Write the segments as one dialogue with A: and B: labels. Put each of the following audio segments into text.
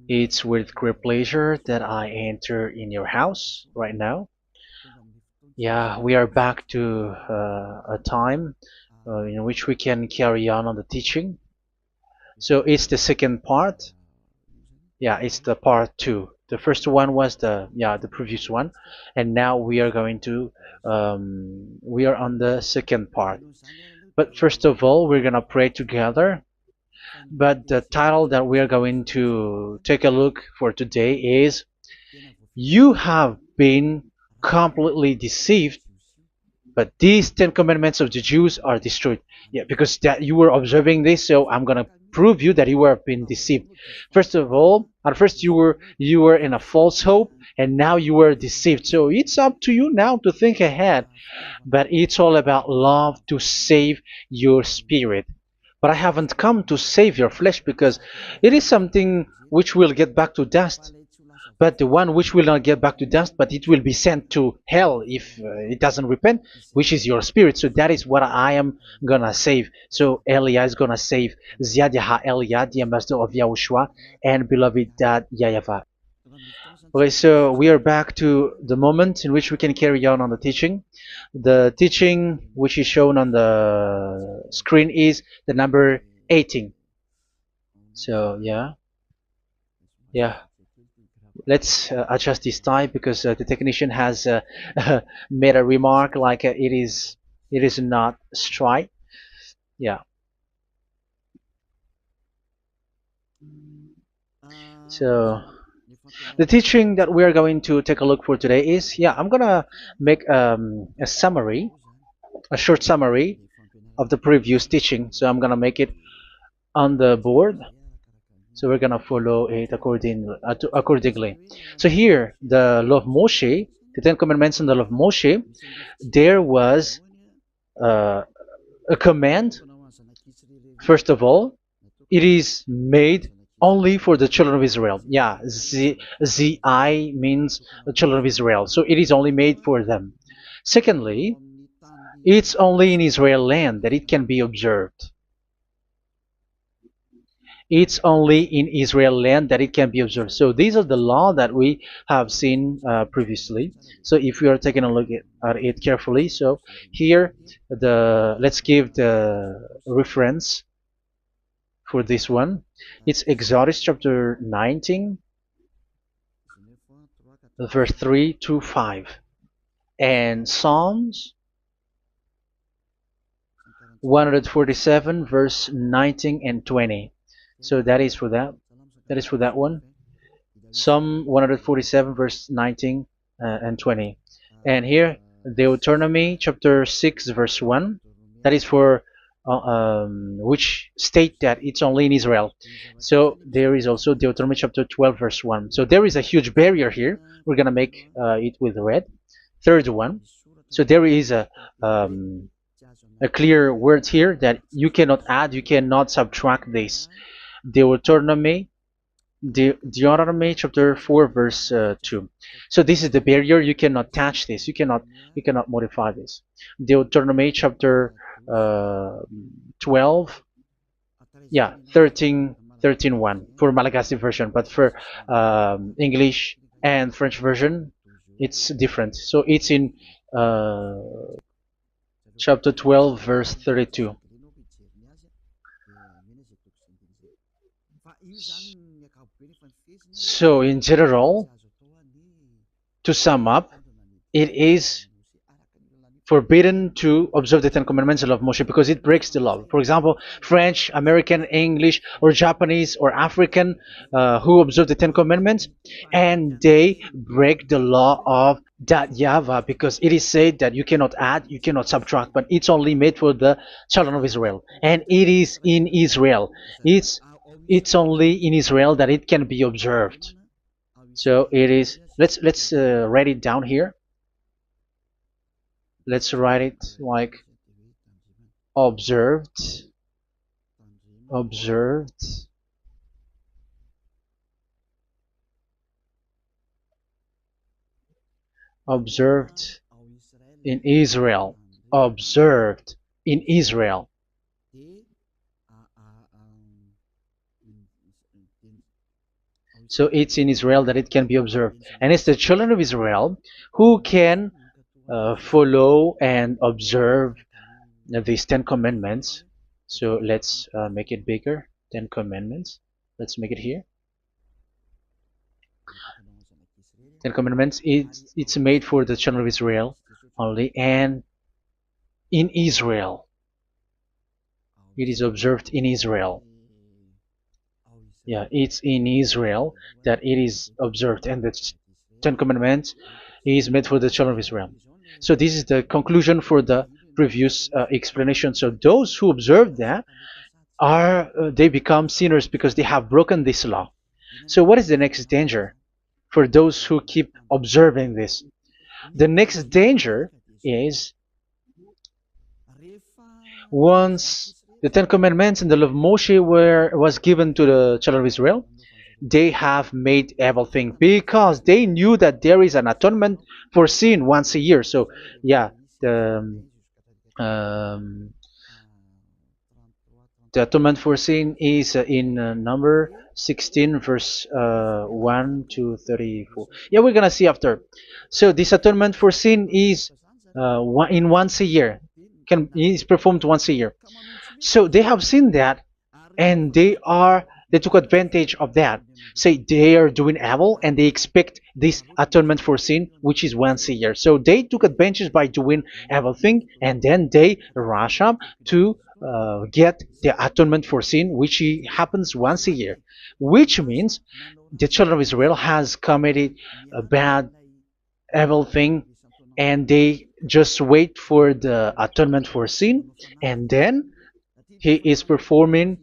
A: It's with great pleasure that I enter in your house right now. Yeah, we are back to a time in which we can carry on the teaching. So it's the second part. Yeah, it's the part two. The first one was the previous one, and now we are going to we are on the second part. But first of all, we're gonna pray together. But the title that we are going to take a look for today is "You have been completely deceived, but these Ten Commandments of the Jews are destroyed." Yeah, because that you were observing this, so I'm gonna prove you that you were being deceived. First of all, at first you were in a false hope, and now you were deceived. So it's up to you now to think ahead. But it's all about love to save your spirit. But I haven't come to save your flesh because it is something which will get back to dust. But the one which will not get back to dust, but it will be sent to hell if it doesn't repent, which is your spirit. So that is what I am gonna save. So Elia is gonna save Ziadiha Elia, the ambassador of Yahushua, and beloved dad YAHVAH. Okay, so we are back to the moment in which we can carry on the teaching. The teaching which is shown on the screen is the number 18. So yeah, let's adjust this time because the technician has made a remark like it is not straight. Yeah. So the teaching that we are going to take a look for today is, I'm gonna make a summary, a short summary of the previous teaching. So I'm gonna make it on the board. So we're gonna follow it accordingly. So here, the law of Moshe, the Ten Commandments and the law of Moshe, there was uh, a command. First of all, it is made only for the children of Israel. Yeah, Z I means the children of Israel. So it is only made for them. Secondly, it's only in Israel land that it can be observed. It's only in Israel land that it can be observed. So these are the law that we have seen previously. So if we are taking a look at it carefully, so here let's give the reference for this one. It's Exodus chapter 19, verse 3 to 5, and Psalms 147, verse 19 and 20. So that is for that. That is for that one. Psalm 147, verse 19 and 20. And here, Deuteronomy chapter 6, verse 1. That is for which state that it's only in Israel. So there is also Deuteronomy chapter 12, verse 1. So there is a huge barrier here. We're going to make it with red. Third one. So there is a clear word here that you cannot add, you cannot subtract this. Deuteronomy Deuteronomy chapter 4 verse 2. So this is the barrier. You cannot touch this. You cannot modify this. Deuteronomy chapter 12, 13 1 for Malagasy version, but for English and French version it's different. So it's in uh, chapter 12 verse 32. So in general, to sum up, it is forbidden to observe the Ten Commandments and love Moshe because it breaks the law. For example, French, American, English, or Japanese or African who observe the Ten Commandments and they break the law of that YAHVAH because it is said that you cannot add, you cannot subtract, but it's only made for the children of Israel, and it is in Israel. It's only in Israel that it can be observed. So it is. Let's write it down here. Let's write it like observed, observed, observed in Israel, observed in Israel. So it's in Israel that it can be observed. And it's the children of Israel who can follow and observe these 10 commandments. So let's make it bigger. 10 commandments. Let's make it here. 10 commandments. It's made for the children of Israel only, and in Israel. It is observed in Israel. Yeah, it's in Israel that it is observed, and the 10 commandments is made for the children of Israel. So this is the conclusion for the previous explanation. So those who observe that are they become sinners because they have broken this law. So what is the next danger for those who keep observing this? The next danger is once the Ten Commandments and the law of Moshe was given to the children of Israel, they have made everything because they knew that there is an atonement for sin once a year. So yeah, um, the atonement for sin is in number 16 verse 1 to 34. Yeah, we're gonna see after. So this atonement for sin is once a year, is performed once a year. So they have seen that, and they took advantage of that. Say they are doing evil and they expect this atonement for sin, which is once a year. So they took advantage by doing everything, and then they rush up to get the atonement for sin, which happens once a year, which means the children of Israel has committed a bad, evil thing, and they just wait for the atonement for sin, and then he is performing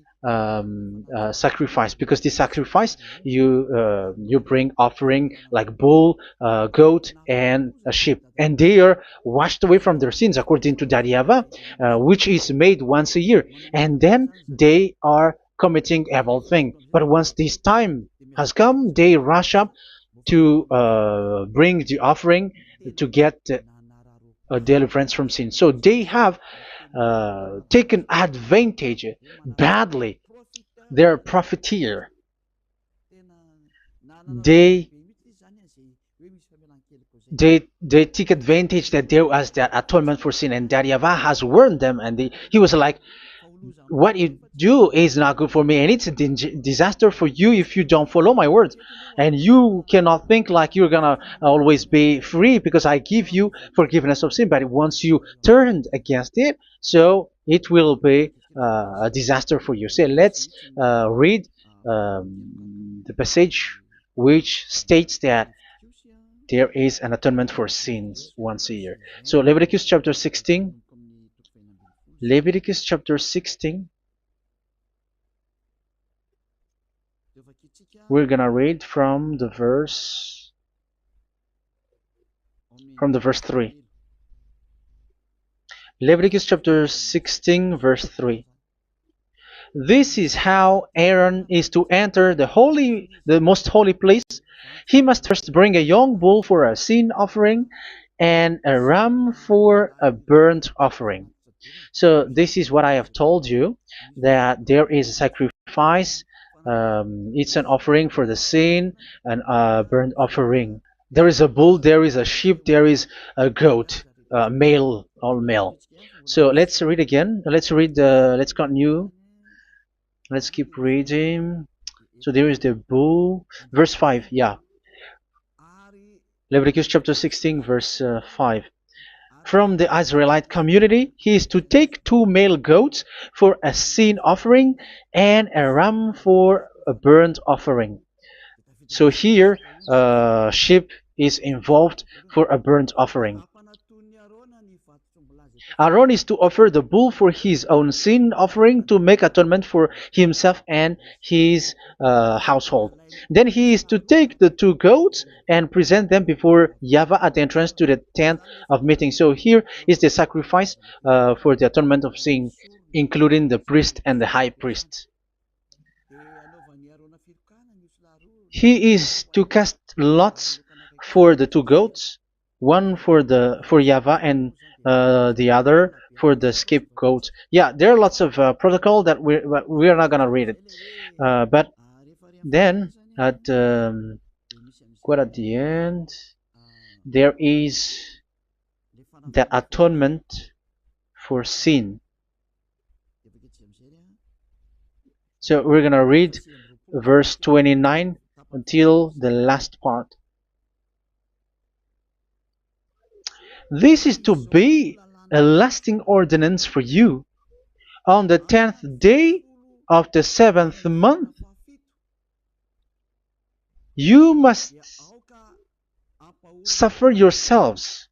A: sacrifice, because this sacrifice you bring offering like bull, goat, and a sheep, and they are washed away from their sins according to that YAHVAH, which is made once a year, and then they are committing evil thing. But once this time has come, they rush up to bring the offering to get deliverance from sin. So they have taken advantage badly. They're a profiteer. They they take advantage that there was that atonement for sin, and that YAHVAH has warned them, and he was like, what you do is not good for me, and it's a disaster for you if you don't follow my words. And you cannot think like you're gonna always be free because I give you forgiveness of sin, but once you turned against it, so it will be a disaster for you. So let's read the passage which states that there is an atonement for sins once a year. So Leviticus chapter 16. Leviticus chapter 16. We're gonna read from the verse 3. Leviticus chapter 16 verse 3. This is how Aaron is to enter the most holy place. He must first bring a young bull for a sin offering and a ram for a burnt offering. So this is what I have told you, that there is a sacrifice. It's an offering for the sin, and a burnt offering. There is a bull, there is a sheep, there is a goat, male, all male. So let's read again. Let's continue. Let's keep reading. So there is the bull, verse 5. Yeah, Leviticus chapter 16 verse 5. From the Israelite community, he is to take 2 male goats for a sin offering and a ram for a burnt offering. So here, sheep is involved for a burnt offering. Aaron is to offer the bull for his own sin offering to make atonement for himself and his household. Then he is to take the 2 goats and present them before YAHVAH at the entrance to the tent of meeting. So here is the sacrifice for the atonement of sin, including the priest and the high priest. He is to cast lots for the 2 goats, one for YAHVAH and the other for the scapegoat. Yeah, there are lots of protocol that we are not gonna read it, but then at quite at the end, there is the atonement for sin. So we're gonna read verse 29 until the last part. This is to be a lasting ordinance for you. On the 10th day of the 7th month, you must suffer yourselves.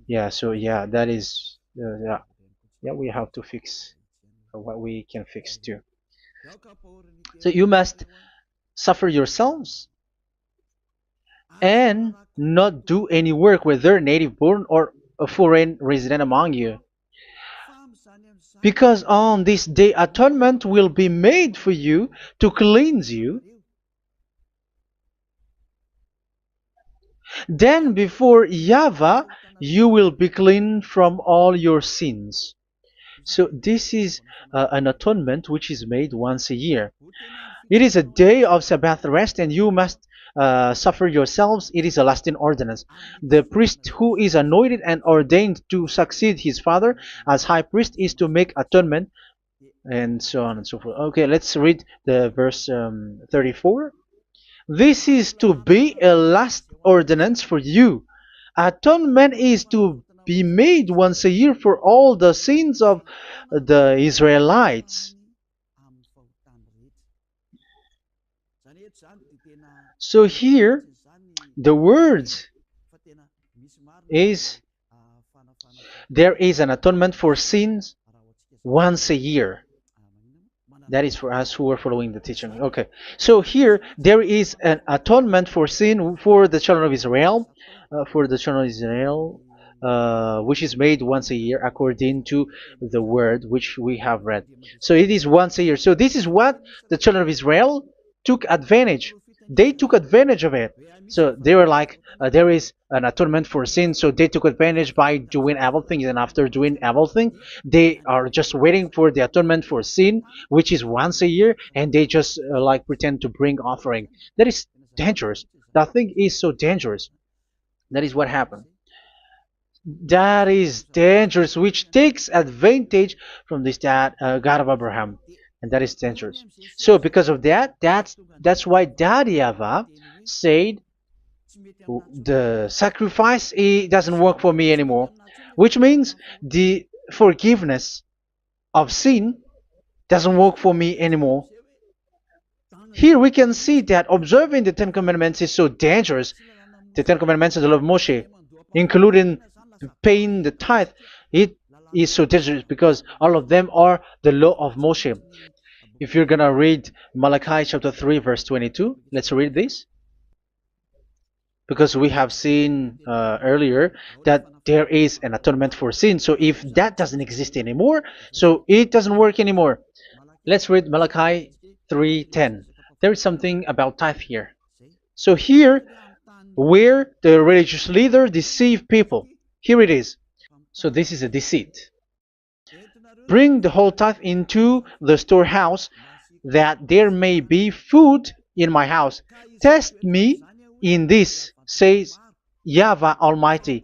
A: Yeah, so yeah, that is, yeah, we have to fix what we can fix too. So you must suffer yourselves and not do any work, whether native born or a foreign resident among you. Because on this day atonement will be made for you to cleanse you. Then before YAHVAH you will be clean from all your sins. So this is an atonement which is made once a year. It is a day of Sabbath rest, and you must suffer yourselves. It is a lasting ordinance. The priest who is anointed and ordained to succeed his father as high priest is to make atonement, and so on and so forth. Okay, let's read the verse 34. This is to be a last ordinance for you. Atonement is to be made once a year for all the sins of the Israelites. So here, the words is there is an atonement for sins once a year. That is for us who are following the teaching. Okay, so here there is an atonement for sin for the children of Israel, which is made once a year according to the word which we have read. So it is once a year. So this is what the children of Israel took advantage. They took advantage of it. So they were like, there is an atonement for sin, so they took advantage by doing evil things, and after doing evil things, they are just waiting for the atonement for sin, which is once a year, and they just like pretend to bring offering. That is dangerous. That thing is so dangerous. That is what happened. That is dangerous, which takes advantage from this God of Abraham, and that is dangerous. So because of that, that's why YAHVAH said the sacrifice it doesn't work for me anymore, which means the forgiveness of sin doesn't work for me anymore. Here we can see that observing the Ten Commandments is so dangerous. The Ten Commandments of the law of Moshe, including paying the tithe, it is so dangerous because all of them are the law of Moshe. If you're gonna read Malachi chapter 3 verse 22, let's read this. Because we have seen earlier that there is an atonement for sin. So if that doesn't exist anymore, so it doesn't work anymore. Let's read Malachi 3:10. There is something about tithe here. So here, where the religious leader deceive people, here it is. So this is a deceit. Bring the whole tithe into the storehouse, that there may be food in my house. Test me in this, says YAHVAH Almighty,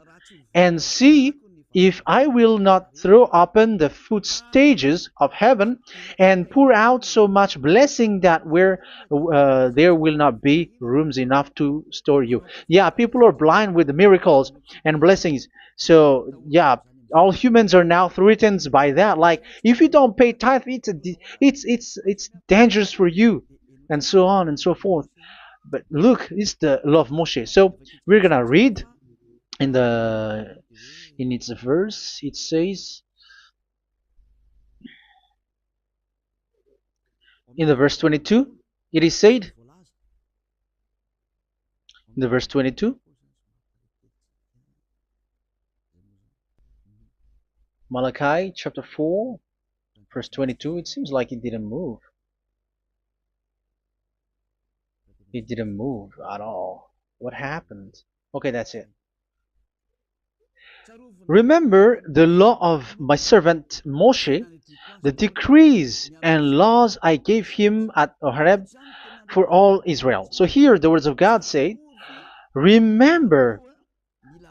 A: and see if I will not throw open the food stages of heaven and pour out so much blessing that where there will not be rooms enough to store you. Yeah, people are blind with the miracles and blessings. So yeah, all humans are now threatened by that. Like if you don't pay tithe, it's dangerous for you, and so on and so forth. But look, it's the law of Moshe. So we're gonna read in the in its verse. It says in the verse 22. It is said in the verse 22. Malachi chapter 4 verse 22. It seems like it didn't move. It didn't move at all. What happened? Okay, that's it. Remember the law of my servant Moshe, the decrees and laws I gave him at Horeb for all Israel. So here the words of God say, remember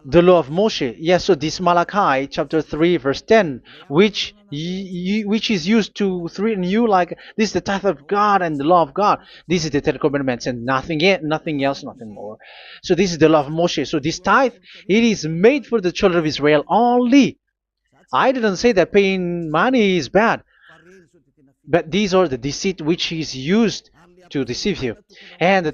A: the law of Moshe. Yes, so this Malachi chapter 3 verse 10, which is used to threaten you like this is the tithe of God and the law of God. This is the Ten Commandments and nothing else, nothing more. So this is the law of Moshe. So this tithe, it is made for the children of Israel only. I didn't say that paying money is bad, but these are the deceit which is used to deceive you. And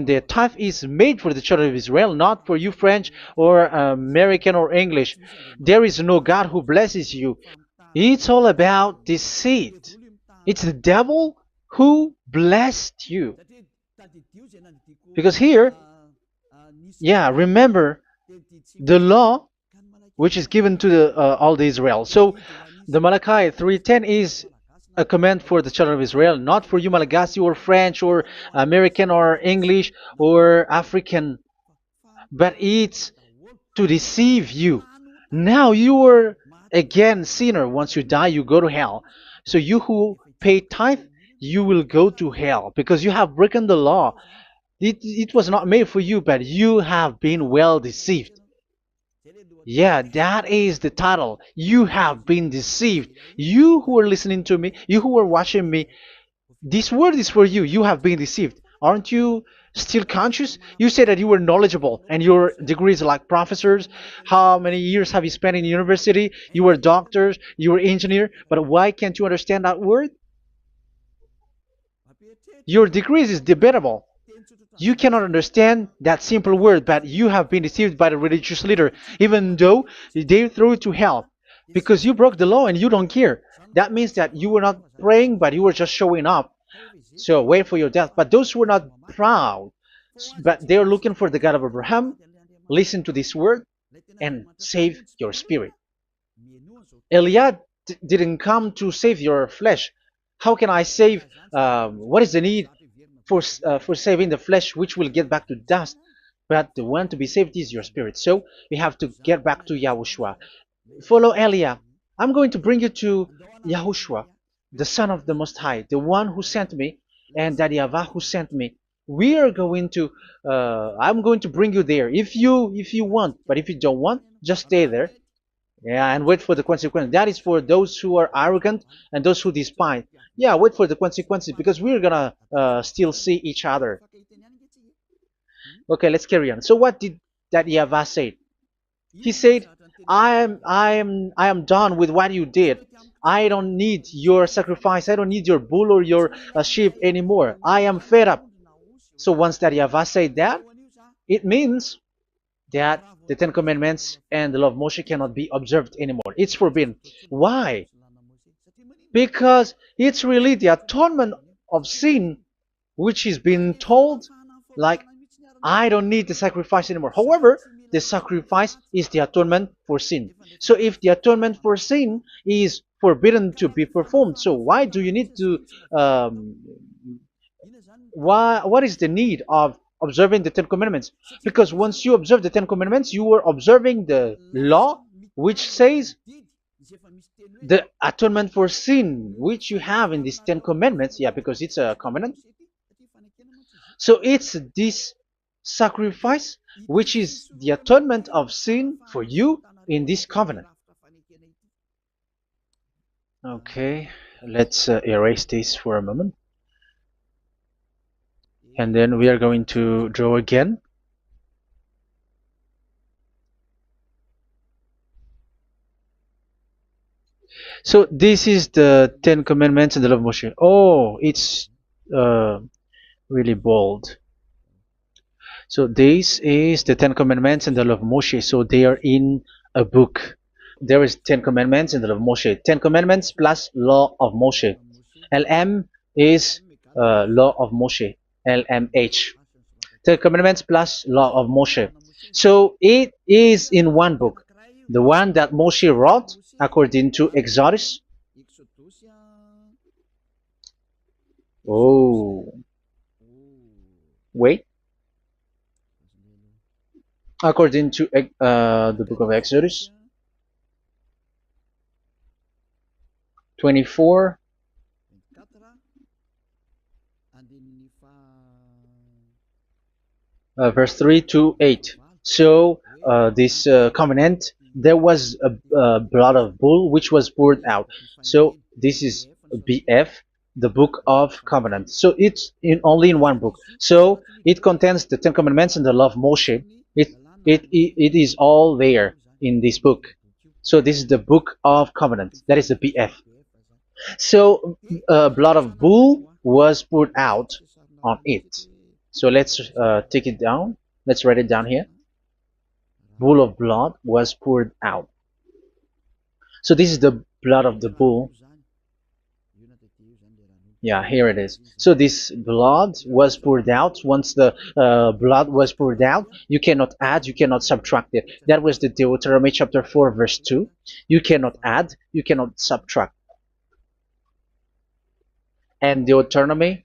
A: the tithe is made for the children of Israel, not for you French or American or English. There is no God who blesses you. It's all about deceit. It's the devil who blessed you. Because here, yeah, remember the law which is given to all the Israel. So the Malachi 3:10 is a command for the children of Israel, not for you Malagasy or French or American or English or African, but it's to deceive you. Now you are again sinner. Once you die, you go to hell. So you who pay tithe, you will go to hell because you have broken the law. It was not made for you, but you have been well deceived. Yeah, that is the title. You have been deceived. You who are listening to me, you who are watching me, this word is for you. You have been deceived. Aren't you still conscious? You said that you were knowledgeable and your degrees like professors. How many years have you spent in university? You were doctors, you were engineer, but why can't you understand that word? Your degrees is debatable. You cannot understand that simple word, but you have been deceived by the religious leader, even though they threw you to hell because you broke the law and you don't care. That means that you were not praying, but you were just showing up. So wait for your death. But those who are not proud, but they are looking for the God of Abraham, listen to this word and save your spirit. Eliad didn't come to save your flesh. How can I save? What is the need for saving the flesh, which will get back to dust? But the one to be saved is your spirit. So we have to get back to Yahushua. Follow Eliah. I'm going to bring you to Yahushua, the Son of the Most High, the one who sent me, and that YAHVAH who sent me. We are going to. I'm going to bring you there if you want, but if you don't want, just stay there. Yeah, and wait for the consequence. That is for those who are arrogant and those who despise. Yeah, wait for the consequences because we're gonna still see each other. Okay, let's carry on. So what did that YAHVAH say? He said, I am done with what you did. I don't need your sacrifice. I don't need your bull or your sheep anymore. I am fed up. So once that YAHVAH said that, it means that the Ten Commandments and the law of Moshe cannot be observed anymore. It's forbidden. Why? Because it's really the atonement of sin which is being told, like, I don't need the sacrifice anymore. However, the sacrifice is the atonement for sin. So if the atonement for sin is forbidden to be performed, so why do you need to what is the need of observing the Ten Commandments? Because once you observe the Ten Commandments, you are observing the law which says the atonement for sin which you have in these Ten Commandments. Yeah, because it's a covenant. So it's this sacrifice which is the atonement of sin for you in this covenant. Okay, let's erase this for a moment. And then we are going to draw again. So this is the Ten Commandments and the law of Moshe. Oh, it's really bold. So this is the Ten Commandments and the law of Moshe. So they are in a book. There is Ten Commandments and the law of Moshe. Ten Commandments plus law of Moshe. LM is law of Moshe. LMH. Ten Commandments plus law of Moshe. So it is in one book. The one that Moshe wrote according to Exodus. Oh, wait. According to the book of Exodus. 24, verse 3 to 8. So this covenant, there was a blood of bull which was poured out. So this is BF, the book of covenant. So it's only in one book. So it contains the Ten Commandments and the law of Moshe. It is all there in this book. So this is the book of covenant. That is the BF. So blood of bull was poured out on it. So let's take it down. Let's write it down here. Bull of blood was poured out. So this is the blood of the bull. Yeah, here it is. So this blood was poured out. Once the blood was poured out, you cannot add, you cannot subtract it. That was the Deuteronomy chapter 4, verse 2. You cannot add, you cannot subtract. And Deuteronomy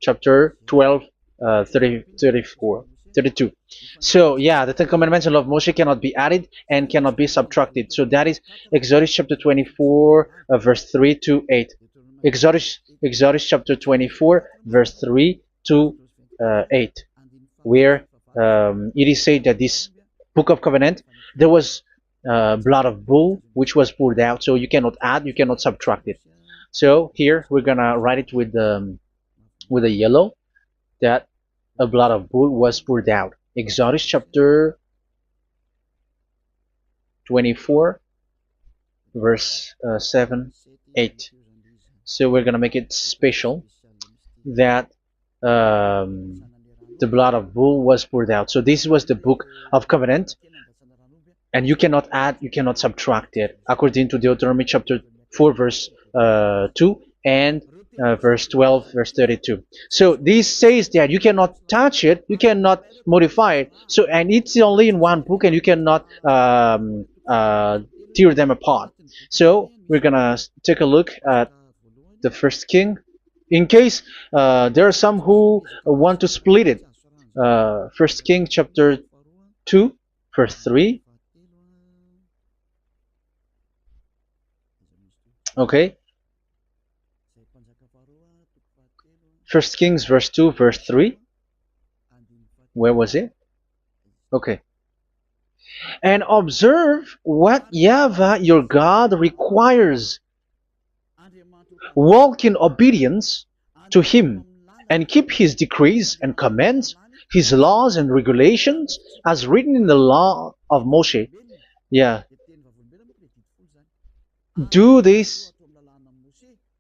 A: chapter 12, 32. So yeah, the Ten Commandments and law of Moshe cannot be added and cannot be subtracted. So that is Exodus chapter 24, verse 3 to 8. Exodus chapter 24, verse 3 to 8, where it is said that this book of covenant, there was blood of bull which was poured out. So you cannot add, you cannot subtract it. So here we're gonna write it with a yellow, that a blood of bull was poured out. Exodus chapter 24, verse 7, 8. So we're gonna make it special that the blood of bull was poured out. So this was the book of covenant, and you cannot add, you cannot subtract it, according to Deuteronomy chapter 4, verse 2 and verse 12, verse 32. So this says that you cannot touch it, you cannot modify it. So, and it's only in one book, and you cannot tear them apart. So we're gonna take a look at the first king. In case there are some who want to split it, First King chapter 2, verse 3. Okay. First Kings verse 2, verse 3. Where was it? Okay. And observe what YAHVAH your God requires. Walk in obedience to him, and keep his decrees and commands, his laws and regulations, as written in the law of Moshe. Yeah. Do this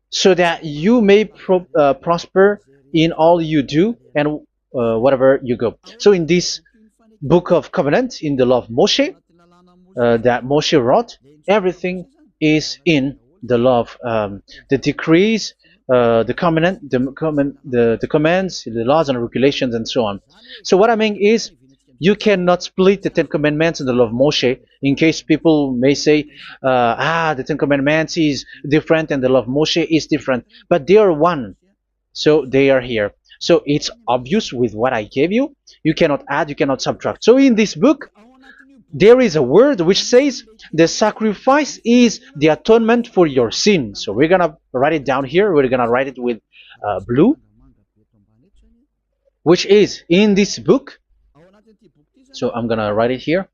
A: so that you may prosper in all you do and whatever you go. So in this book of covenant, in the law of Moshe, that Moshe wrote, everything is in the law of the decrees, the covenant, the commands, the laws and regulations, and so on. So what I mean is, you cannot split the Ten Commandments and the law of Moshe. In case people may say, the Ten Commandments is different and the law of Moshe is different, but they are one. So they are here. So it's obvious with what I gave you. You cannot add, you cannot subtract. So in this book, there is a word which says the sacrifice is the atonement for your sin. So we're gonna write it down here. We're gonna write it with blue, which is in this book. So I'm gonna write it here.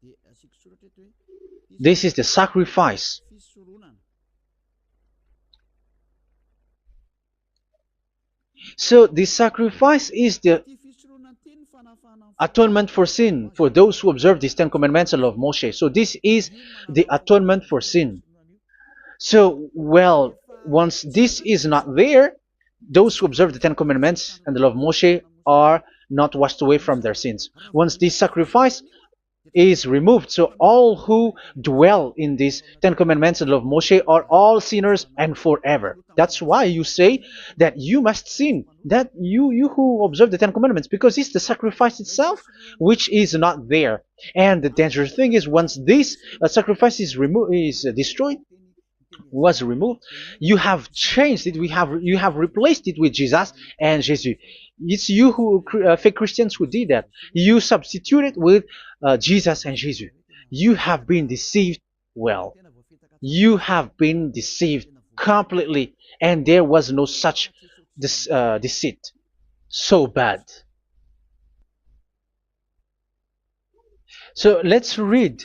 A: This is the sacrifice. So the sacrifice is the atonement for sin for those who observe these Ten Commandments and law of Moshe. So this is the atonement for sin. So, well, once this is not there, those who observe the Ten Commandments and the law of Moshe are not washed away from their sins. Once this sacrifice is removed, so all who dwell in these Ten Commandments and law of Moshe are all sinners and forever. That's why you say that you must sin, that you who observe the Ten Commandments, because it's the sacrifice itself which is not there. And the dangerous thing is, once this sacrifice is destroyed, was removed, you have changed it. You have replaced it with Jesus and Jesus. It's you who fake Christians who did that. You substituted with Jesus and Jesus. You have been deceived well. You have been deceived completely, and there was no such deceit. So bad. So let's read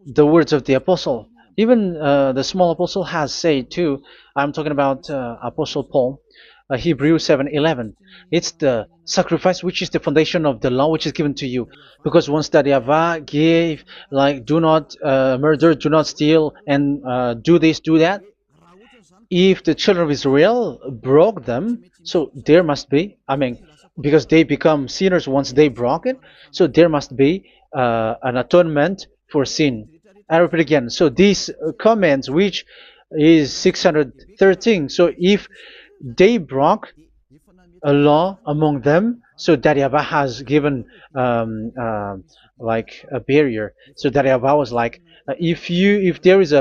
A: the words of the apostle. Even the small apostle has said too. I'm talking about Apostle Paul, Hebrews 7:11. It's the sacrifice which is the foundation of the law which is given to you. Because once that YAHVAH gave, like, do not murder, do not steal, and do this, do that, if the children of Israel broke them, so there must be, I mean, because they become sinners once they broke it, so there must be an atonement for sin. I repeat again. So these comments, which is 613, so if they broke a law among them, so that YAHVAH has given like a barrier. So that YAHVAH was like, if there is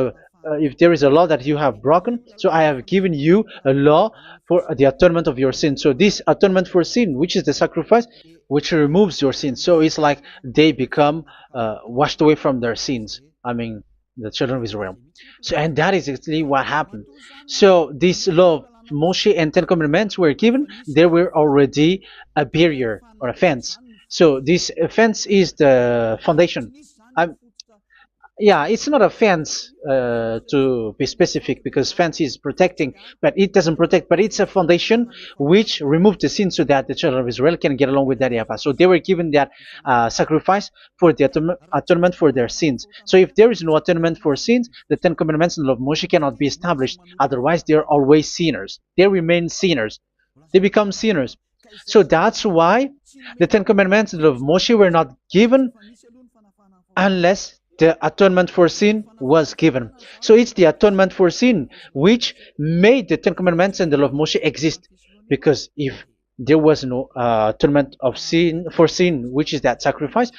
A: a law that you have broken, so I have given you a law for the atonement of your sin. So this atonement for sin, which is the sacrifice, which removes your sins. So it's like they become washed away from their sins. I mean, the children of Israel. So, and that is exactly what happened. So this law of Moshe and Ten Commandments were given. There were already a barrier or a fence. So this fence is the foundation. I'm, yeah, it's not a fence to be specific, because fence is protecting, but it doesn't protect. But it's a foundation which removed the sin so that the children of Israel can get along with that YAHVAH. So they were given that sacrifice for the atonement for their sins. So if there is no atonement for sins, the Ten Commandments and the law of Moshe cannot be established. Otherwise, they are always sinners. They remain sinners. They become sinners. So that's why the Ten Commandments and the law of Moshe were not given unless the atonement for sin was given. So it's the atonement for sin which made the Ten Commandments and the law of Moshe exist. Because if there was no atonement of sin for sin, which is that sacrifice,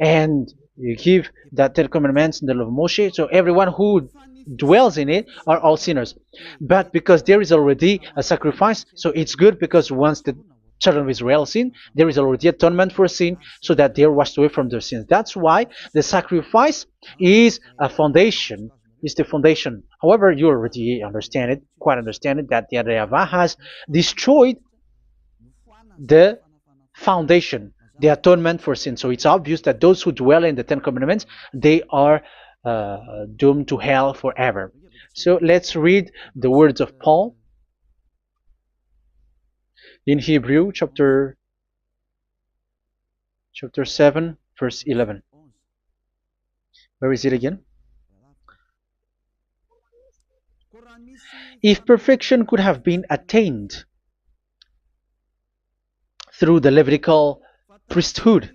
A: and you give that Ten Commandments and the law of Moshe, so everyone who dwells in it are all sinners. But because there is already a sacrifice, so it's good, because once the children of Israel sin, there is already atonement for sin, so that they are washed away from their sins. That's why the sacrifice is a foundation, is the foundation. However, you already understand it, quite understand it, that the YAHVAH has destroyed the foundation, the atonement for sin. So it's obvious that those who dwell in the Ten Commandments, they are doomed to hell forever. So let's read the words of Paul in Hebrew chapter 7 verse 11. Where is it again? If perfection could have been attained through the Levitical priesthood,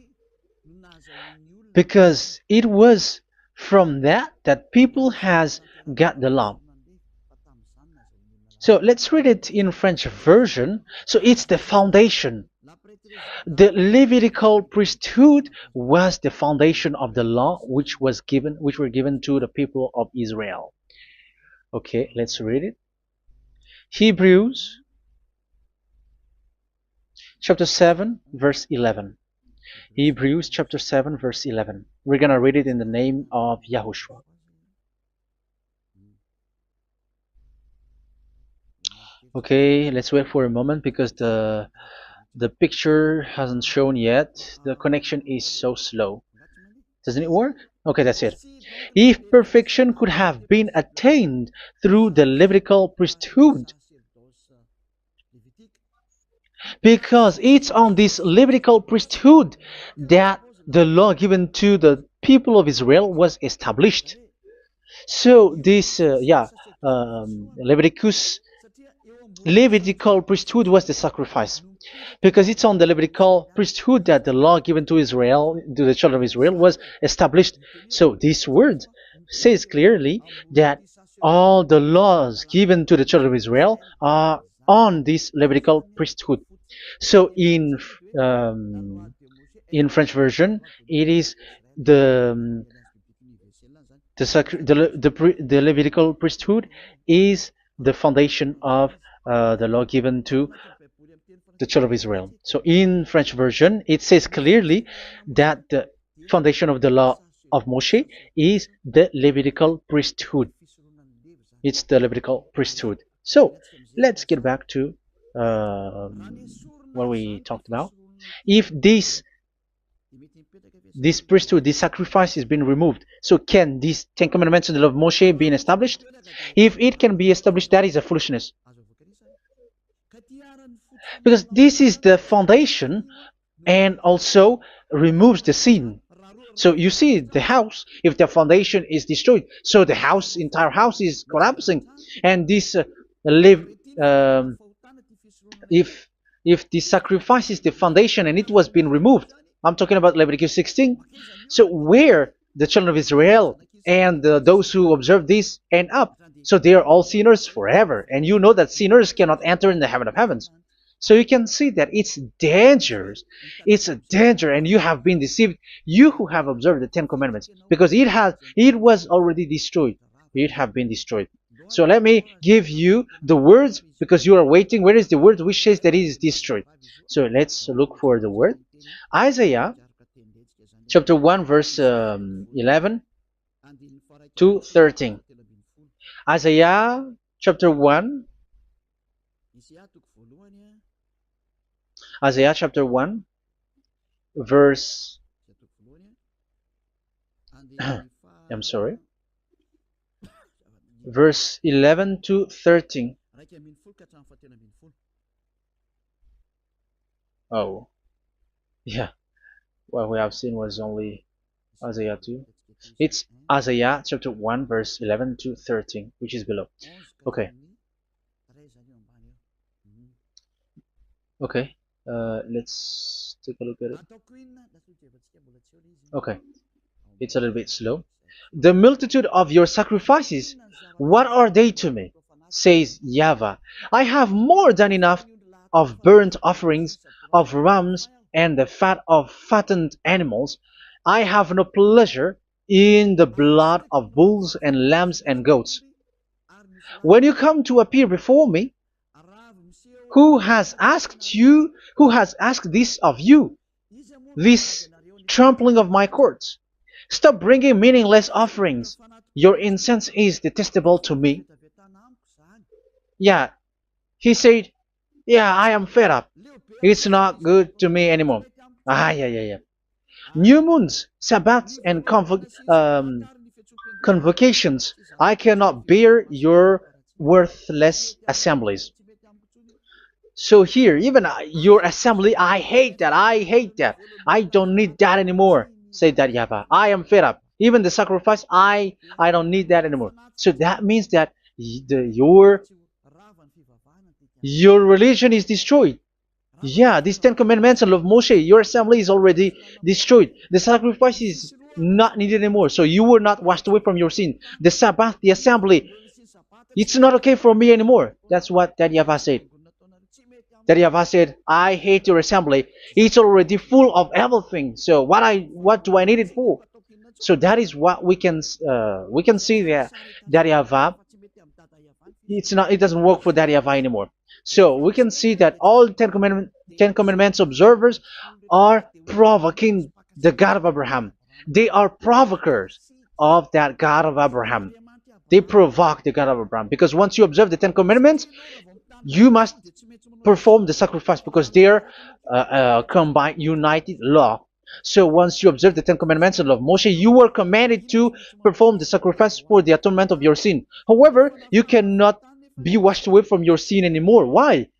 A: because it was from that people has got the law. So let's read it in French version. So it's the foundation. The Levitical priesthood was the foundation of the law which were given to the people of Israel. Okay, let's read it. Hebrews chapter 7 verse 11. Hebrews chapter 7 verse 11. We're gonna read it in the name of YAHOSHUAH. Okay, let's wait for a moment, because the picture hasn't shown yet. The connection is so slow. Doesn't it work? Okay, that's it. If perfection could have been attained through the Levitical priesthood, because it's on this Levitical priesthood that the law given to the people of Israel was established. So this, Levitical priesthood was the sacrifice, because it's on the Levitical priesthood that the law given to Israel, to the children of Israel, was established. So this word says clearly that all the laws given to the children of Israel are on this Levitical priesthood. So in French version, it is the Levitical priesthood is the foundation of the law given to the children of Israel. So in French version, it says clearly that the foundation of the law of Moshe is the Levitical priesthood. It's the Levitical priesthood. So let's get back to what we talked about. If this priesthood, this sacrifice is being removed, so can these Ten Commandments and the law of Moshe be established? If it can be established, that is a foolishness. Because this is the foundation and also removes the sin. So you see the house, if the foundation is destroyed, so the house, entire house is collapsing. And this live, um, if the sacrifice is the foundation and it was being removed, I'm talking about Leviticus 16. So where the children of Israel and those who observe this end up, so they are all sinners forever. And you know that sinners cannot enter in the heaven of heavens. So you can see that it's dangerous. It's a danger, and you have been deceived. You who have observed the Ten Commandments, because it was already destroyed. It have been destroyed. So let me give you the words, because you are waiting. Where is the word which says that it is destroyed? So let's look for the word. Isaiah chapter 1 verse 11 to 13. Isaiah chapter 1. Isaiah chapter 1 verse I'm sorry, verse 11 to 13. Oh, yeah, what we have seen was only Isaiah 2. It's Isaiah chapter 1 verse 11 to 13, which is below. Okay. Okay. Let's take a look at it. Okay. It's a little bit slow. The multitude of your sacrifices, what are they to me? Says YAHVAH. I have more than enough of burnt offerings, of rams, and the fat of fattened animals. I have no pleasure in the blood of bulls and lambs and goats. When you come to appear before me, who has asked this of you, this trampling of my courts? Stop bringing meaningless offerings. Your incense is detestable to me. Yeah, he said, yeah, I am fed up. It's not good to me anymore. Yeah. New moons, Sabbaths, and convocations. I cannot bear your worthless assemblies. So here, even your assembly, I hate that. I hate that. I don't need that anymore. Say that, YAHVAH. I am fed up. Even the sacrifice, I don't need that anymore. So that means that your religion is destroyed. Yeah, these Ten Commandments and of Moshe, your assembly is already destroyed. The sacrifice is not needed anymore. So you were not washed away from your sin. The Sabbath, the assembly, it's not okay for me anymore. That's what that YAHVAH said. That YAHVAH said, I hate your assembly. It's already full of everything. So what do I need it for? So that is what we can see there. That YAHVAH, it doesn't work for that YAHVAH anymore. So we can see that all Ten Commandments observers are provoking the God of Abraham. They are provokers of that God of Abraham. They provoke the God of Abraham, because once you observe the Ten Commandments, you must perform the sacrifice, because they are combined, united law. So once you observe the Ten Commandments of Moshe, you were commanded to perform the sacrifice for the atonement of your sin. However, you cannot be washed away from your sin anymore. Why?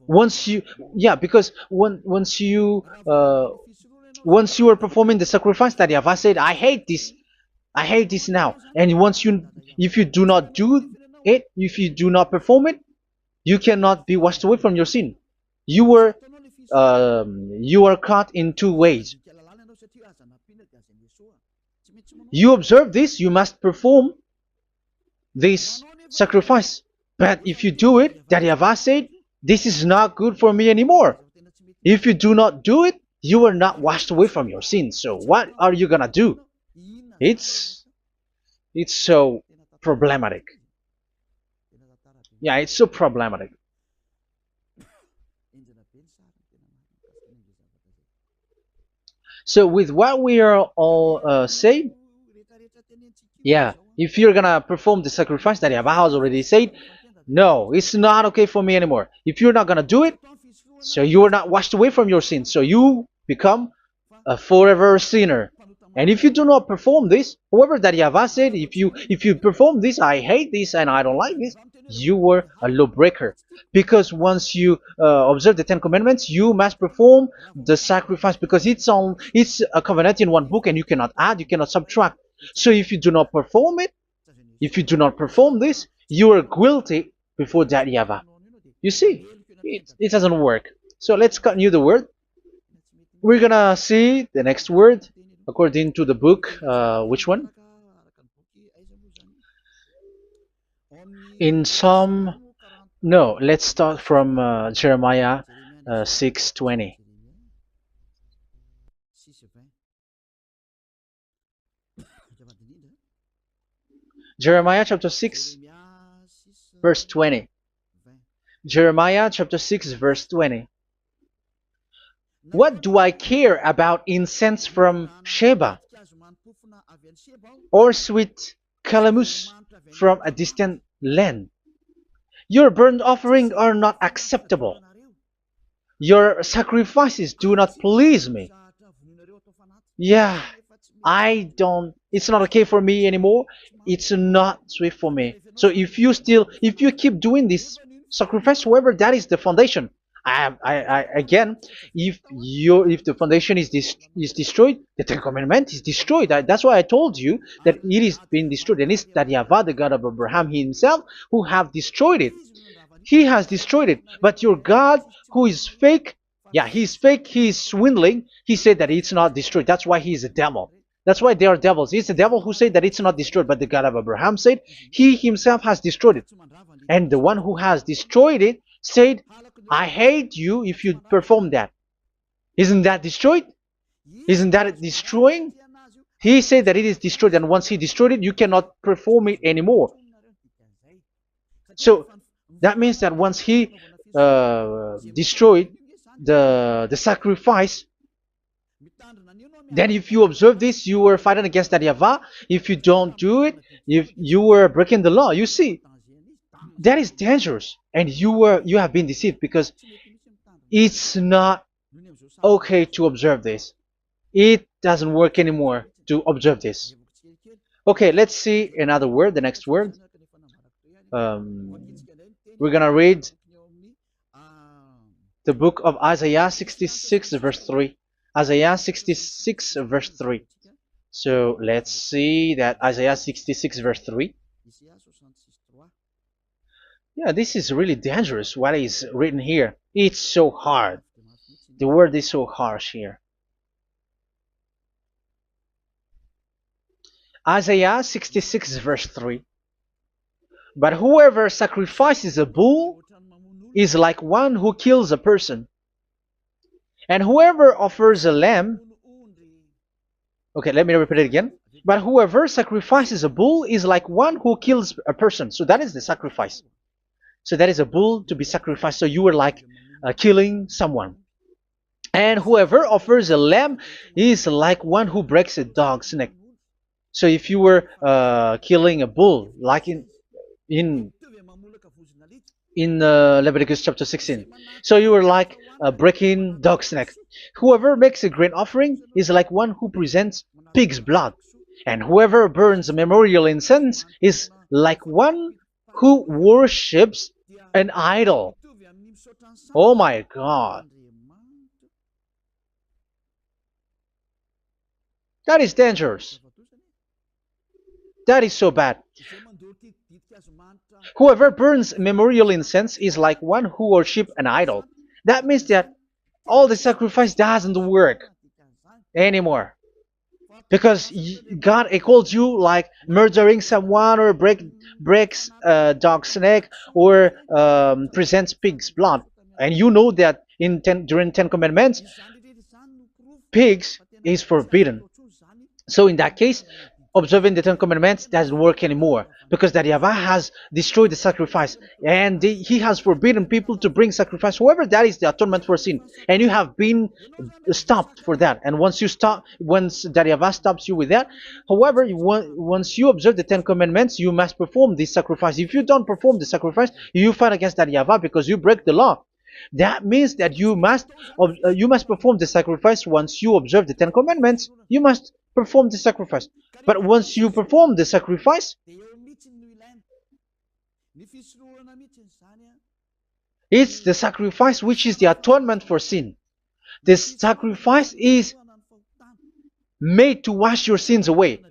A: Because once you are performing the sacrifice, that YAHVAH said, I hate this now. And if you do not do it, if you do not perform it, you cannot be washed away from your sin. You are caught in two ways. You observe this, you must perform this sacrifice. But if you do it, that YAHVAH said, this is not good for me anymore. If you do not do it, you are not washed away from your sins. So what are you gonna do? It's so problematic. Yeah, it's so problematic. So with what we are all saying, yeah, if you're gonna perform the sacrifice that Yahweh has already said, no, it's not okay for me anymore. If you're not gonna do it, so you are not washed away from your sins, so you become a forever sinner. And if you do not perform this, whoever that Yahweh said, if you perform this, I hate this and I don't like this, you were a lawbreaker. Because once you observe the Ten Commandments, you must perform the sacrifice because it's a covenant in one book and you cannot add, you cannot subtract. So if you do not perform it, if you do not perform this, you are guilty before that Yahweh. You see, it doesn't work. So let's continue the word. We're gonna see the next word according to the book. Which one? In Psalm. No, let's start from Jeremiah 6:20. Jeremiah chapter 6, verse 20. Jeremiah chapter 6, verse 20. What do I care about incense from Sheba or sweet calamus from a distant land? Your burnt offerings are not acceptable. Your sacrifices do not please me. Yeah, it's not okay for me anymore. It's not sweet for me. So if you keep doing this sacrifice, however, that is the foundation. Again, if the foundation is destroyed, the Ten Commandment is destroyed. That's why I told you that it is being destroyed, and it's that Yahweh, the God of Abraham himself, who have destroyed it. He has destroyed it. But your God, who is fake, yeah, he's fake, he's swindling. He said that it's not destroyed. That's why he is a devil. That's why they are devils. It's the devil who said that it's not destroyed, but the God of Abraham said he himself has destroyed it. And the one who has destroyed it said, I hate you if you perform that. Isn't that destroyed? Isn't that destroying? He said that it is destroyed, and once he destroyed it, you cannot perform it anymore. So that means that once he destroyed the sacrifice, then if you observe this, you were fighting against that Yahweh. If you don't do it, if you were breaking the law, you see, that is dangerous, and you have been deceived because it's not okay to observe this. It doesn't work anymore to observe this. Okay, let's see another word, the next word. We're gonna read the book of Isaiah 66 verse 3. Isaiah 66 verse 3. So let's see that Isaiah 66 verse 3. Yeah, this is really dangerous what is written here. It's so hard. The word is so harsh here. Isaiah 66 verse 3. But whoever sacrifices a bull is like one who kills a person. And whoever offers a lamb... Okay, let me repeat it again. But whoever sacrifices a bull is like one who kills a person. So that is the sacrifice. So that is a bull to be sacrificed. So you were like killing someone. And whoever offers a lamb is like one who breaks a dog's neck. So if you were killing a bull, like in Leviticus chapter 16, so you were like breaking dog's neck. Whoever makes a grain offering is like one who presents pig's blood. And whoever burns a memorial incense is like one who worships an idol. Oh my God. That is dangerous. That is so bad. Whoever burns memorial incense is like one who worships an idol. That means that all the sacrifice doesn't work anymore. Because God calls you like murdering someone or breaks a dog's neck or presents pig's blood. And you know that during 10 Commandments, pigs is forbidden. So in that case, observing the Ten Commandments doesn't work anymore because that YAHVAH has destroyed the sacrifice and he has forbidden people to bring sacrifice. However, that is the atonement for sin, and you have been stopped for that. And once you stop, once that YAHVAH stops you with that, however, once you observe the Ten Commandments, you must perform this sacrifice. If you don't perform the sacrifice, you fight against that YAHVAH because you break the law. That means that you must perform the sacrifice. Once you observe the Ten Commandments, you must perform the sacrifice. But once you perform the sacrifice, it's the sacrifice which is the atonement for sin. This sacrifice is made to wash your sins away.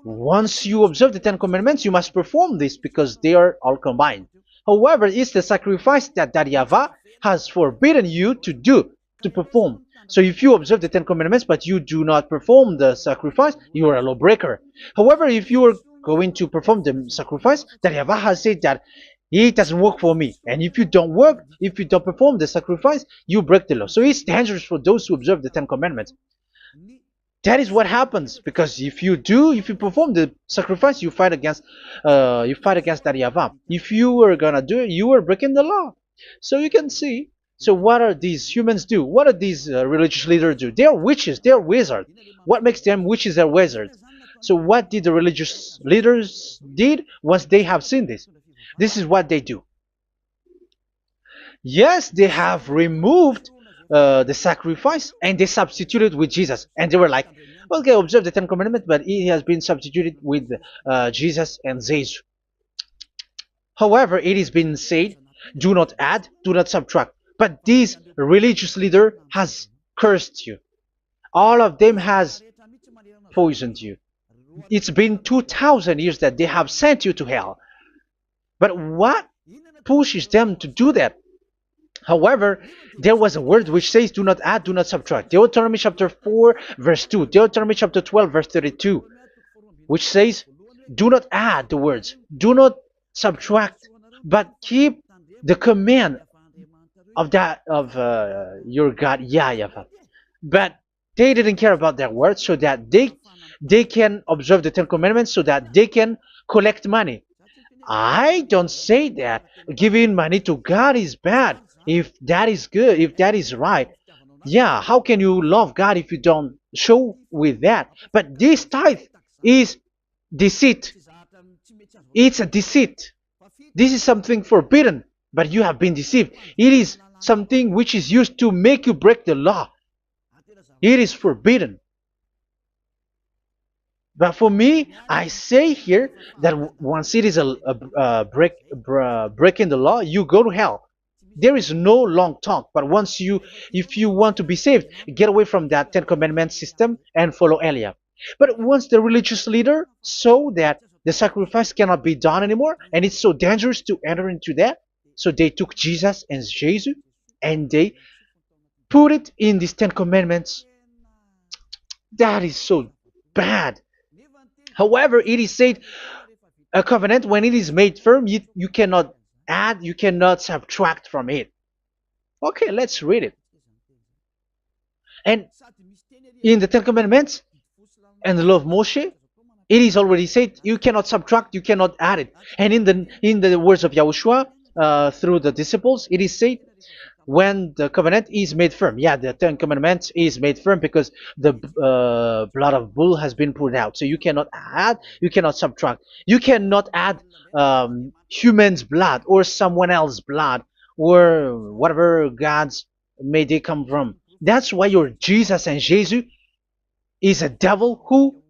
A: Once you observe the Ten Commandments, you must perform this because they are all combined. However, it's the sacrifice that YAHVAH has forbidden you to do, to perform. So if you observe the Ten Commandments but you do not perform the sacrifice, you are a lawbreaker. However, if you are going to perform the sacrifice, YAHVAH has said that it doesn't work for me. And if you don't perform the sacrifice, you break the law. So it's dangerous for those who observe the Ten Commandments. That is what happens, because if you perform the sacrifice, you fight against that YAHVAH. If you were gonna do it, you are breaking the law. So you can see. So what are these humans do? What are these religious leaders do? They are witches. They are wizards. What makes them witches and wizards? So what did the religious leaders did once they have seen this? This is what they do. Yes, they have removed the sacrifice and they substituted with Jesus, and they were like, okay, observe the Ten Commandments, but it has been substituted with Jesus and Jesus. However, it is been said, do not add, do not subtract. But this religious leader has cursed you. All of them has poisoned you. It's been 2,000 years that they have sent you to hell. But what pushes them to do that? However, there was a word which says, do not add, do not subtract. Deuteronomy chapter 4, verse 2. Deuteronomy chapter 12, verse 32. Which says, do not add the words. Do not subtract. But keep the command of your God, YAHVAH. But they didn't care about their words, so that they can observe the Ten Commandments, so that they can collect money. I don't say that giving money to God is bad. If that is good, if that is right, yeah, how can you love God if you don't show with that? But this tithe is deceit. It's a deceit. This is something forbidden, but you have been deceived. It is something which is used to make you break the law. It is forbidden. But for me, I say here that once it is breaking the law, you go to hell. There is no long talk. But if you want to be saved, get away from that Ten Commandments system and follow Eliab. But once the religious leader saw that the sacrifice cannot be done anymore, and it's so dangerous to enter into that, so they took Jesus and Jesus and they put it in these Ten Commandments. That is so bad. However, it is said a covenant, when it is made firm, you cannot add, you cannot subtract from it. Okay, let's read it. And in the Ten Commandments and the law of Moshe, it is already said you cannot subtract, you cannot add it. And in the words of YAHOSHUAH through the disciples, it is said when the covenant is made firm. Yeah, the Ten Commandments is made firm because the blood of bull has been poured out. So you cannot add, you cannot subtract. You cannot add human's blood or someone else's blood or whatever gods may they come from. That's why your Jesus and Jesus is a devil who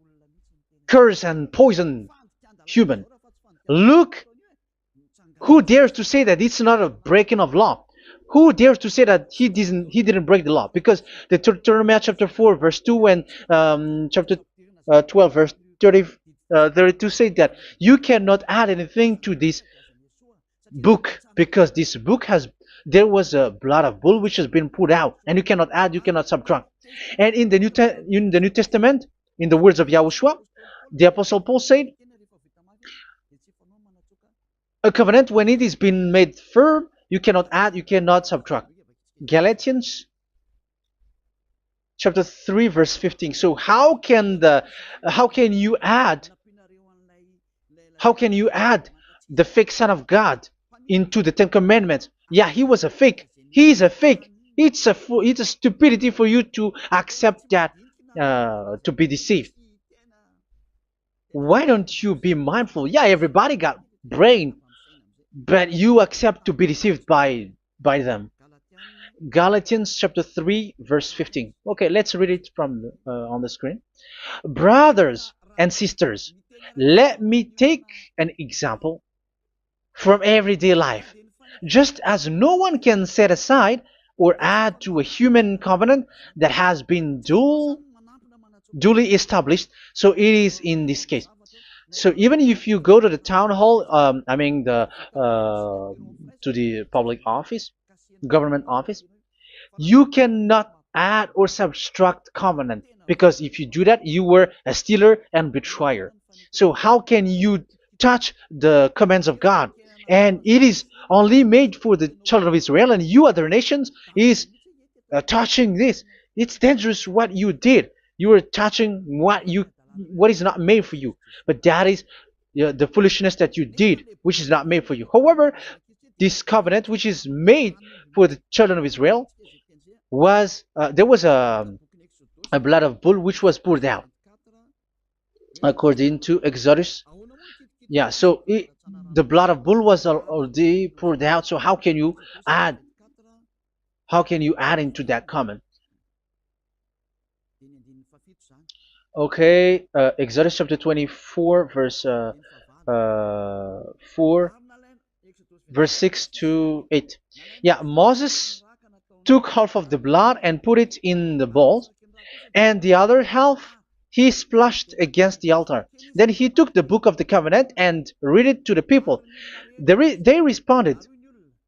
A: curse and poison human. Look, who dares to say that it's not a breaking of law? Who dares to say that he didn't break the law? Because the Deuteronomy chapter 4 verse 2 and chapter 12 verse 32 say that you cannot add anything to this book, because this book there was a blood of bull which has been put out, and you cannot add, you cannot subtract. And in the New Testament, in the words of YAHOSHUAH, the Apostle Paul said, a covenant, when it is been made firm, you cannot add, you cannot subtract. Galatians chapter 3 verse 15. So how can you add How can you add the fake Son of God into the Ten Commandments? Yeah, he was a fake. He is a fake. It's a stupidity for you to accept that, to be deceived. Why don't you be mindful? Yeah, everybody got brain, but you accept to be deceived by them. Galatians chapter 3 verse 15. Okay, let's read it from on the screen. Brothers and sisters, let me take an example from everyday life. Just as no one can set aside or add to a human covenant that has been duly established, so it is in this case. So even if you go to the town hall, I mean to the public office, government office, you cannot add or subtract covenant, because if you do that, you were a stealer and betrayer. So how can you touch the commands of God? And it is only made for the children of Israel, and you other nations is touching this. It's dangerous what you did. You are touching what is not made for you. But that is the foolishness that you did, which is not made for you. However, this covenant, which is made for the children of Israel, was there was a blood of bull which was poured out according to Exodus. Yeah, so the blood of bull was already poured out. So add how can you add into that comment? Okay, Exodus chapter 24 verse 4 verse 6 to 8. Yeah, Moses took half of the blood and put it in the bowl, and the other half he splashed against the altar. Then he took the book of the covenant and read it to the people. They responded,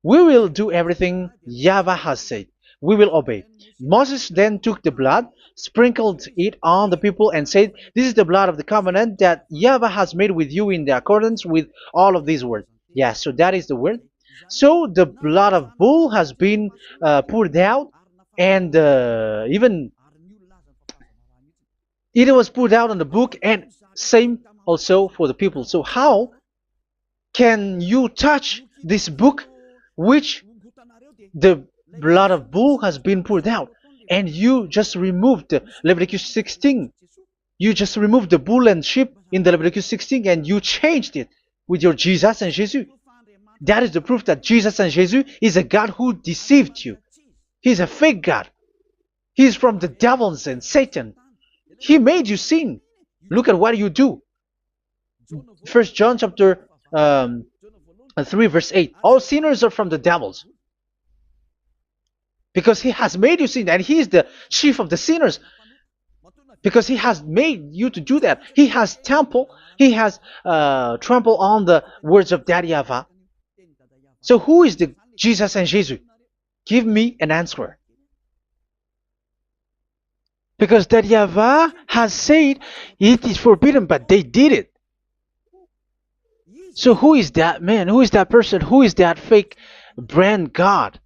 A: "We will do everything YAHVAH has said. We will obey." Moses then took the blood, sprinkled it on the people, and said, "This is the blood of the covenant that YAHVAH has made with you in the accordance with all of these words." Yeah, so that is the word. So the blood of bull has been poured out, and even it was poured out on the book, and same also for the people. So how can you touch this book which the blood of bull has been poured out, and you just removed the Leviticus 16? You just removed the bull and sheep in the Leviticus 16, and you changed it with your Jesus and Jesus. That is the proof that Jesus and Jesus is a God who deceived you. He's a fake God. He's from the devils and Satan. He made you sin. Look at what you do. First John chapter 3 verse 8. All sinners are from the devils, because he has made you sin, and he is the chief of the sinners, because he has made you to do that. He has trampled on the words of Daddy Ava. So who is the Jesus and Jesus? Give me an answer. Because Daddy Ava has said it is forbidden, but they did it. So who is that man? Who is that person? Who is that fake brand God?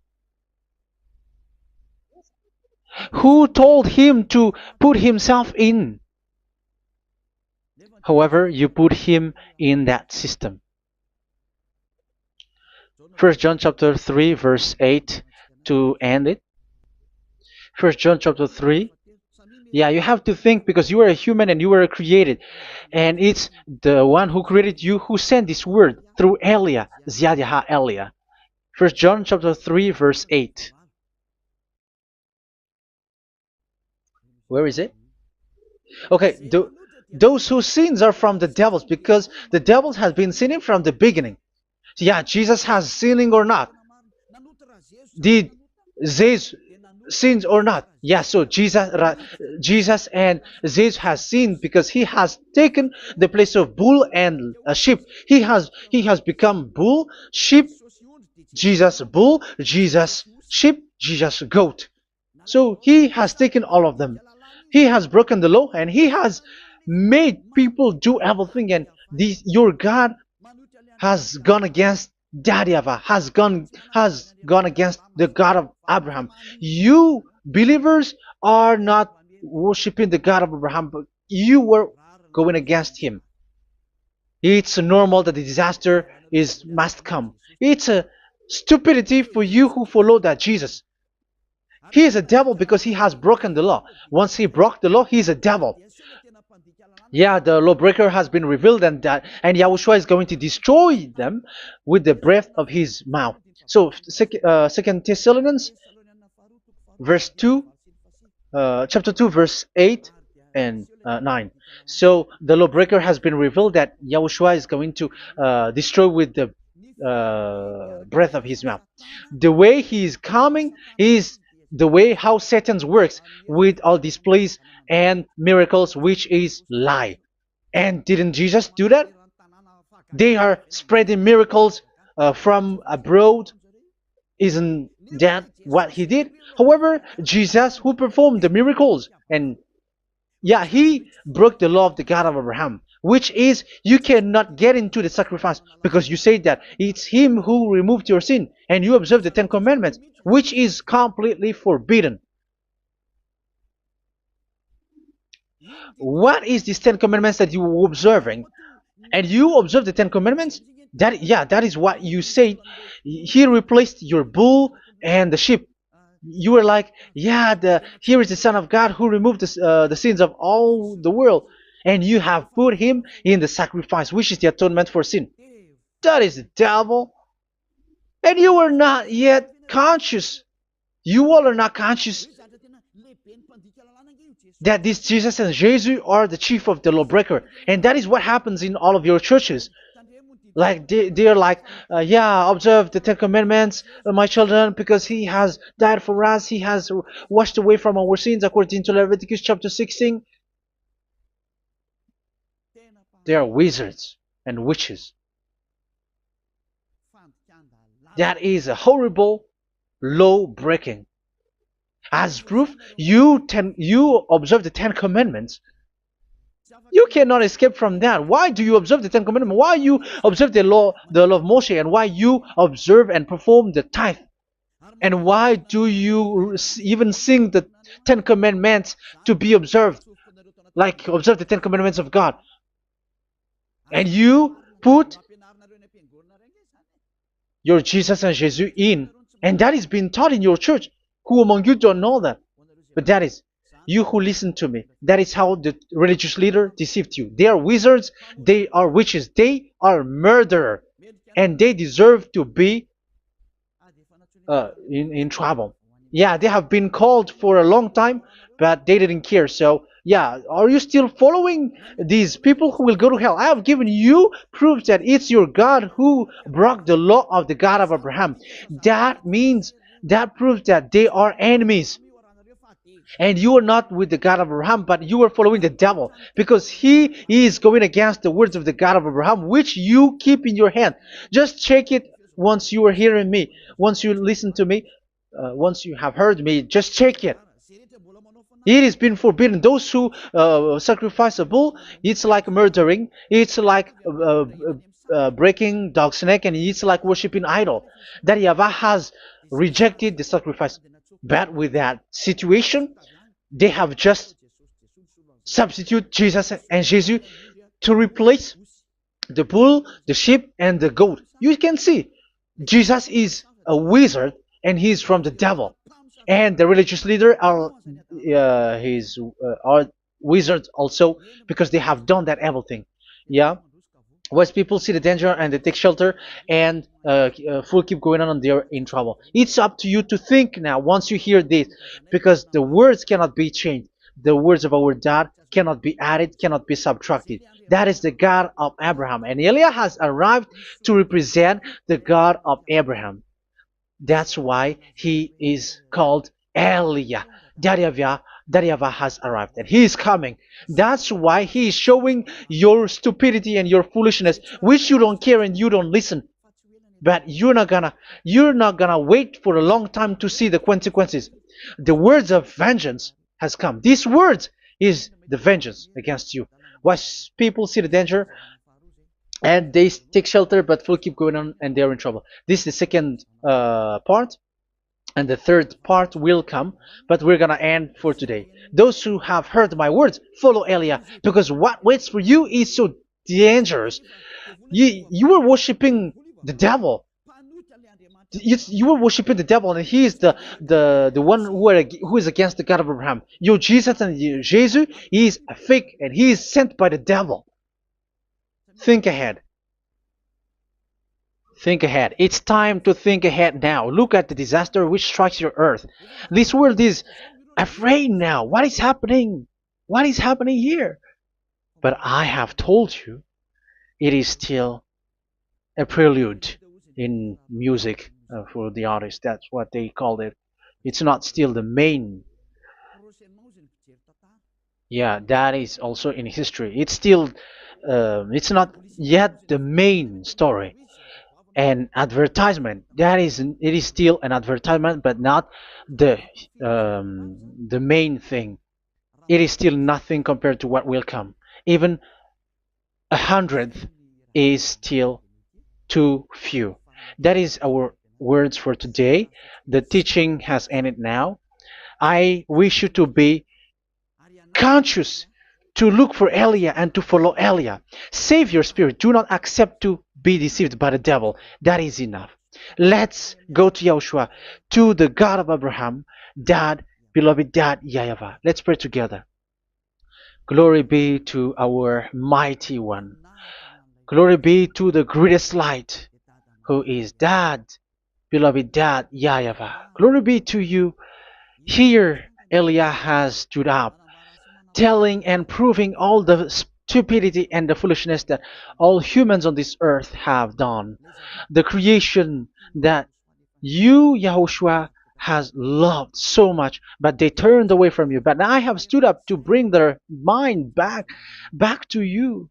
A: Who told him to put himself in? However, you put him in that system. First John chapter 3 verse 8 to end it. First John chapter 3. Yeah, you have to think, because you are a human and you were created. And it's the one who created you who sent this word through Elia, Ziadiha Elia. First John chapter 3 verse 8. Where is it? Okay, those whose sins are from the devils, because the devils has been sinning from the beginning. Yeah, Jesus has sinning or not? Did Jesus sins or not? Yeah, so Jesus and Jesus has sinned, because he has taken the place of bull and a sheep. He has become bull, sheep, Jesus bull, Jesus sheep, Jesus goat. So he has taken all of them. He has broken the law, and he has made people do everything. And your God has gone against Daddy Ava, has gone against the God of Abraham. You believers are not worshiping the God of Abraham, but you were going against him. It's normal that the disaster is must come. It's a stupidity for you who follow that Jesus. He is a devil because he has broken the law. Once he broke the law, he is a devil. Yeah, the lawbreaker has been revealed, and Yahushua is going to destroy them with the breath of his mouth. So, Second Thessalonians, verse 2, chapter 2, verse 8 and 9. So the lawbreaker has been revealed that Yahushua is going to destroy with the breath of his mouth. The way he is coming is the way how Satan works with all displays and miracles, which is lie. And didn't Jesus do that? They are spreading miracles from abroad. Isn't that what he did? However, Jesus, who performed the miracles, and yeah, he broke the law of the God of Abraham, which is you cannot get into the sacrifice because you say that it's him who removed your sin and you observe the Ten Commandments, which is completely forbidden. What is these Ten Commandments that you were observing? And you observe the Ten Commandments? That is what you said. He replaced your bull and the sheep. You were like, yeah, here is the Son of God who removed the sins of all the world, and you have put him in the sacrifice, which is the atonement for sin. That is the devil, and you are not yet conscious. You all are not conscious that this Jesus and Jesus are the chief of the lawbreaker, and that is what happens in all of your churches. Like they're like, yeah, observe the Ten Commandments, my children, because he has died for us. He has washed away from our sins, according to Leviticus chapter 16. They are wizards and witches. That is a horrible law breaking. As proof, you observe the Ten Commandments. You cannot escape from that. Why do you observe the Ten Commandments? Why you observe the law of Moshe, and why you observe and perform the tithe? And why do you even sing the Ten Commandments to be observed? Like observe the Ten Commandments of God. And you put your Jesus and Jesus in. And that is being taught in your church. Who among you don't know that? But that is you who listen to me. That is how the religious leader deceived you. They are wizards. They are witches. They are murderers. And they deserve to be in trouble. Yeah, they have been called for a long time, but they didn't care. So, yeah, are you still following these people who will go to hell? I have given you proof that it's your God who broke the law of the God of Abraham. That means, that proves that they are enemies. And you are not with the God of Abraham, but you are following the devil, because he is going against the words of the God of Abraham, which you keep in your hand. Just check it once you are hearing me, once you listen to me, once you have heard me, just check it. It has been forbidden. Those who sacrifice a bull, it's like murdering, it's like breaking dog's neck, and it's like worshiping idol. That YAHVAH has rejected the sacrifice. But with that situation, they have just substitute Jesus and Jesus to replace the bull, the sheep, and the goat. You can see Jesus is a wizard and he's from the devil. And the religious leader are are wizards also, because they have done that evil thing. Yeah. Once people see the danger and they take shelter, and full keep going on, and they're in trouble. It's up to you to think now once you hear this, because the words cannot be changed. The words of our God cannot be added, cannot be subtracted. That is the God of Abraham, and Eliah has arrived to represent the God of Abraham. That's why he is called Eliah. YAHVAH has arrived, and he is coming. That's why he is showing your stupidity and your foolishness, which you don't care and you don't listen. But you're not gonna wait for a long time to see the consequences. The words of vengeance has come. These words is the vengeance against you. Once people see the danger and they take shelter, but will keep going on, and they're in trouble. This is the second part. And the third part will come, but we're gonna end for today. Those who have heard my words, follow Eliah, because what waits for you is so dangerous. You were worshiping the devil. You were worshiping the devil, and he is the one who is against the God of Abraham. Your Jesus and your Jesus, he is a fake, and he is sent by the devil. Think ahead. Think ahead. It's time to think ahead now. Look at the disaster which strikes your earth. This world is afraid now. What is happening? What is happening here? But I have told you, it is still a prelude in music for the artist. That's what they called it. It's not still the main. Yeah, that is also in history. It's still, it's not yet the main story. An advertisement. That is, it is still an advertisement, but not the the main thing. It is still nothing compared to what will come. Even a hundredth is still too few. That is our words for today. The teaching has ended now. I wish you to be conscious, to look for Elia and to follow Elia. Save your spirit. Do not accept to be deceived by the devil. That is enough. Let's go to Yahushua, to the God of Abraham, Dad, beloved Dad, YAHVAH. Let's pray together. Glory be to our mighty one. Glory be to the greatest light, who is Dad, beloved Dad, YAHVAH. Glory be to you. Here, Elia has stood up, telling and proving all the stupidity and the foolishness that all humans on this earth have done. The creation that you, Yahushua, has loved so much, but they turned away from you. But I have stood up to bring their mind back to you.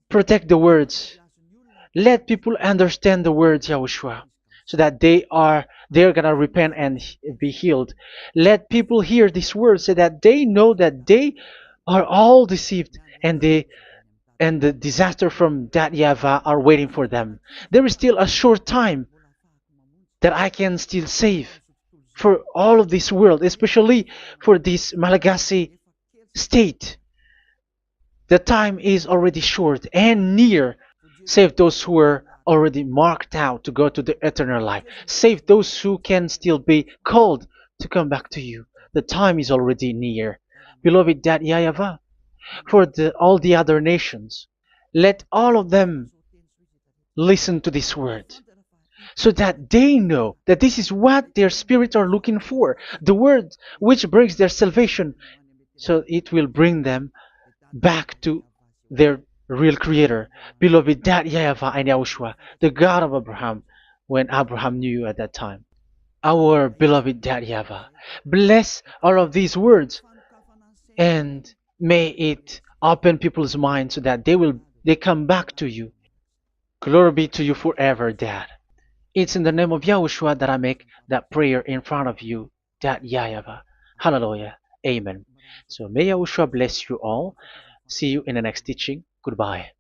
A: Protect the words. Let people understand the words, Yahushua, so that they're gonna repent and be healed. Let people hear these words so that they know that they are all deceived, and the disaster from that YAHVAH are waiting for them. There is still a short time that I can still save for all of this world, especially for this Malagasy state. The time is already short and near. Save those who are already marked out to go to the eternal life. Save those who can still be called to come back to you. The time is already near. Beloved Dad YAHVAH, for all the other nations, let all of them listen to this word, so that they know that this is what their spirits are looking for. The word which brings their salvation, so it will bring them back to their real creator, beloved Dad YAHVAH and Yahushua, the God of Abraham, when Abraham knew you at that time. Our beloved Dad YAHVAH, bless all of these words, and may it open people's minds so that they come back to you. Glory be to you forever, Dad. It's in the name of Yahushua that I make that prayer in front of you, Dad YAHVAH. Hallelujah. Amen. So may Yahushua bless you all. See you in the next teaching. Goodbye.